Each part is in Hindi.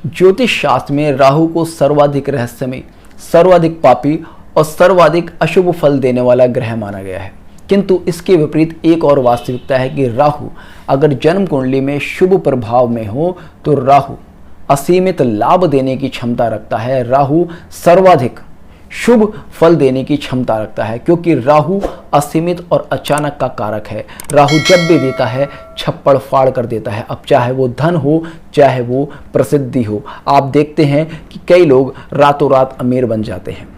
ज्योतिष शास्त्र में राहु को सर्वाधिक रहस्यमय, सर्वाधिक पापी और सर्वाधिक अशुभ फल देने वाला ग्रह माना गया है। किंतु इसके विपरीत एक और वास्तविकता है कि राहु अगर जन्म कुंडली में शुभ प्रभाव में हो तो राहु असीमित लाभ देने की क्षमता रखता है। राहु सर्वाधिक शुभ फल देने की क्षमता रखता है, क्योंकि राहु असीमित और अचानक का कारक है। राहु जब भी देता है छप्पड़ फाड़ कर देता है। अब चाहे वो धन हो, चाहे वो प्रसिद्धि हो। आप देखते हैं कि कई लोग रातों रात अमीर बन जाते हैं,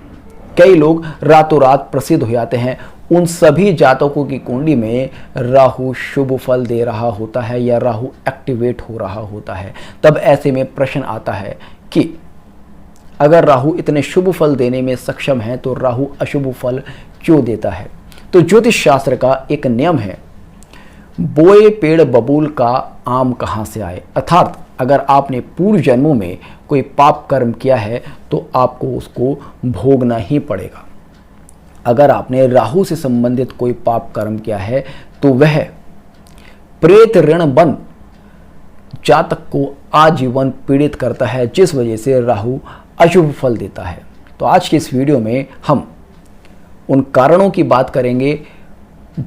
कई लोग रातों रात प्रसिद्ध हो जाते हैं। उन सभी जातकों की कुंडली में राहु शुभ फल दे रहा होता है या राहु एक्टिवेट हो रहा होता है। तब ऐसे में प्रश्न आता है कि अगर राहु इतने शुभ फल देने में सक्षम है तो राहु अशुभ फल क्यों देता है? तो ज्योतिष शास्त्र का एक नियम है, बोए पेड़ बबूल का आम कहाँ से आए। अर्थात अगर आपने पूर्व जन्मों में कोई पाप कर्म किया है तो आपको उसको भोगना ही पड़ेगा। अगर आपने राहु से संबंधित कोई पाप कर्म किया है तो वह प्रेत ऋण बन जातक को आजीवन पीड़ित करता है, जिस वजह से राहु अशुभ फल देता है। तो आज की इस वीडियो में हम उन कारणों की बात करेंगे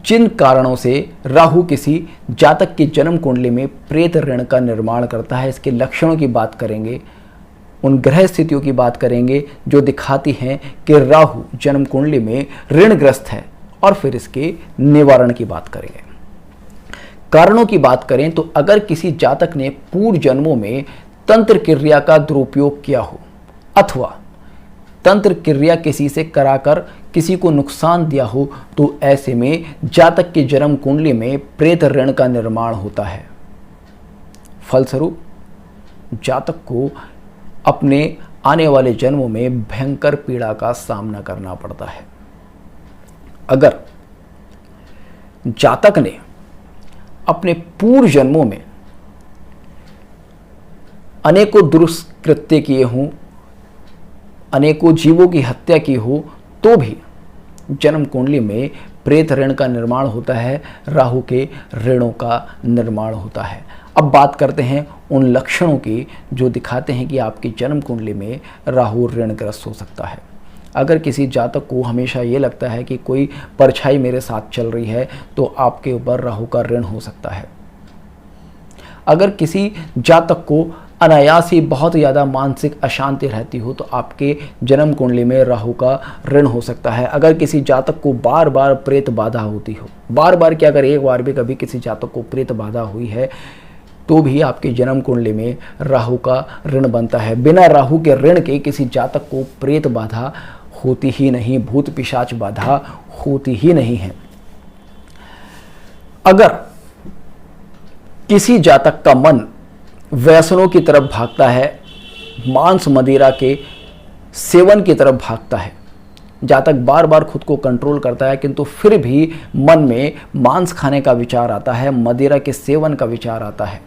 जिन कारणों से राहु किसी जातक की जन्म कुंडली में प्रेत ऋण का निर्माण करता है। इसके लक्षणों की बात करेंगे, उन ग्रह स्थितियों की बात करेंगे जो दिखाती हैं कि राहु जन्म कुंडली में ऋणग्रस्त है, और फिर इसके निवारण की बात करेंगे। कारणों की बात करें तो अगर किसी जातक ने पूर्व जन्मों में तंत्र क्रिया का दुरुपयोग किया हो अथवा तंत्र क्रिया किसी से कराकर किसी को नुकसान दिया हो तो ऐसे में जातक की जन्म कुंडली में प्रेत ऋण का निर्माण होता है। फलस्वरूप जातक को अपने आने वाले जन्मों में भयंकर पीड़ा का सामना करना पड़ता है। अगर जातक ने अपने पूर्व जन्मों में अनेकों दुष्कृत्य किए हों, अनेकों जीवों की हत्या की हो, तो भी जन्म कुंडली में प्रेत ऋण का निर्माण होता है, राहु के ऋणों का निर्माण होता है। अब बात करते हैं उन लक्षणों की जो दिखाते हैं कि आपकी जन्म कुंडली में राहु ऋणग्रस्त हो सकता है। अगर किसी जातक को हमेशा ये लगता है कि कोई परछाई मेरे साथ चल रही है तो आपके ऊपर राहु का ऋण हो सकता है। अगर किसी जातक को अनायास ही बहुत ज़्यादा मानसिक अशांति रहती हो तो आपके जन्म कुंडली में राहु का ऋण हो सकता है। अगर किसी जातक को बार बार प्रेत बाधा होती हो, बार बार क्या, अगर एक बार भी कभी किसी जातक को प्रेत बाधा हुई है तो भी आपकी जन्म कुंडली में राहु का ऋण बनता है। बिना राहु के ऋण के किसी जातक को प्रेत बाधा होती ही नहीं, भूत पिशाच बाधा होती ही नहीं है। अगर किसी जातक का मन व्यसनों की तरफ भागता है, मांस मदिरा के सेवन की तरफ भागता है, जातक बार बार खुद को कंट्रोल करता है किंतु फिर भी मन में मांस खाने का विचार आता है, मदिरा के सेवन का विचार आता है,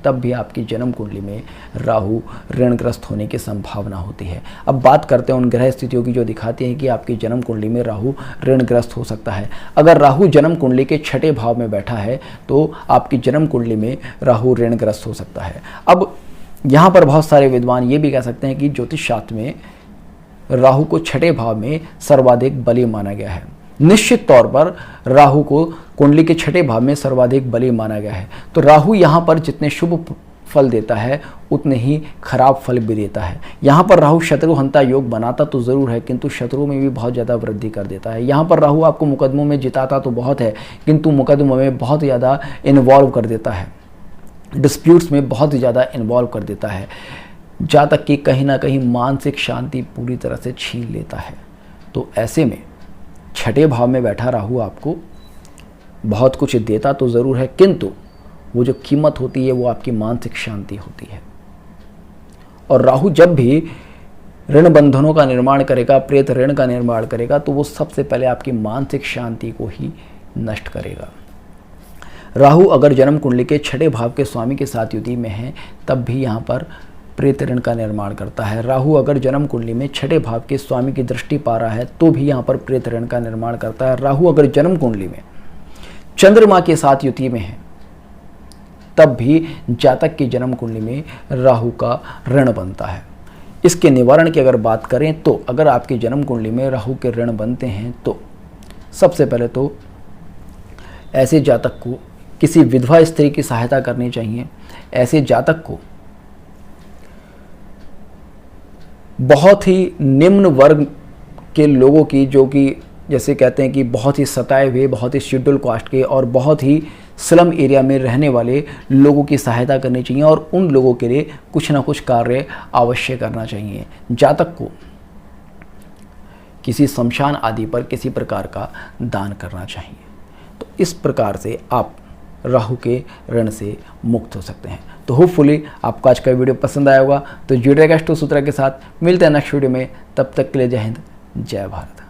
तब भी आपकी जन्म कुंडली में राहु ऋणग्रस्त होने की संभावना होती है। अब बात करते हैं उन ग्रह स्थितियों की जो दिखाती हैं कि आपकी जन्म कुंडली में राहु ऋणग्रस्त हो सकता है। अगर राहु जन्म कुंडली के छठे भाव में बैठा है तो आपकी जन्म कुंडली में राहु ऋणग्रस्त हो सकता है। अब यहाँ पर बहुत सारे विद्वान ये भी कह सकते हैं कि ज्योतिष शास्त्र में राहु को छठे भाव में सर्वाधिक बली माना गया है। निश्चित तौर पर राहु को कुंडली के छठे भाव में सर्वाधिक बली माना गया है। तो राहु यहाँ पर जितने शुभ फल देता है उतने ही खराब फल भी देता है। यहाँ पर राहु शत्रुहंता योग बनाता तो ज़रूर है किंतु शत्रुओं में भी बहुत ज़्यादा वृद्धि कर देता है। यहाँ पर राहु आपको मुकदमों में जिताता तो बहुत है किंतु मुकदमों में बहुत ज़्यादा इन्वॉल्व कर देता है, डिस्प्यूट्स में बहुत ज़्यादा इन्वॉल्व कर देता है, जातक की कहीं ना कहीं मानसिक शांति पूरी तरह से छीन लेता है। तो ऐसे में छठे भाव में बैठा राहु आपको बहुत कुछ देता तो ज़रूर है किंतु वो जो कीमत होती है वो आपकी मानसिक शांति होती है। और राहु जब भी ऋण बंधनों का निर्माण करेगा, प्रेत ऋण का निर्माण करेगा, तो वो सबसे पहले आपकी मानसिक शांति को ही नष्ट करेगा। राहु अगर जन्म कुंडली के छठे भाव के स्वामी के साथ युति में है तब भी यहाँ पर प्रेत ऋण का निर्माण करता है। राहु अगर जन्म कुंडली में छठे भाव के स्वामी की दृष्टि पा रहा है तो भी यहाँ पर प्रेत ऋण का निर्माण करता है। राहु अगर जन्म कुंडली में चंद्रमा के साथ युति में है तब भी जातक की जन्म कुंडली में राहु का ऋण बनता है। इसके निवारण की अगर बात करें तो अगर आपकी जन्म कुंडली में राहु के ऋण बनते हैं तो सबसे पहले तो ऐसे जातक को किसी विधवा स्त्री की सहायता करनी चाहिए। ऐसे जातक को बहुत ही निम्न वर्ग के लोगों की, जो कि जैसे कहते हैं कि बहुत ही सताए हुए, बहुत ही शेड्यूल कास्ट के और बहुत ही स्लम एरिया में रहने वाले लोगों की सहायता करनी चाहिए और उन लोगों के लिए कुछ ना कुछ कार्य अवश्य करना चाहिए। जातक को किसी शमशान आदि पर किसी प्रकार का दान करना चाहिए। तो इस प्रकार से आप राहु के ऋण से मुक्त हो सकते हैं। तो होपफुली आपको आज का वीडियो पसंद आया होगा। तो जुड़े रहेगा एस्ट्रो सूत्रा के साथ। मिलते हैं नेक्स्ट वीडियो में, तब तक के लिए जय हिंद, जय भारत।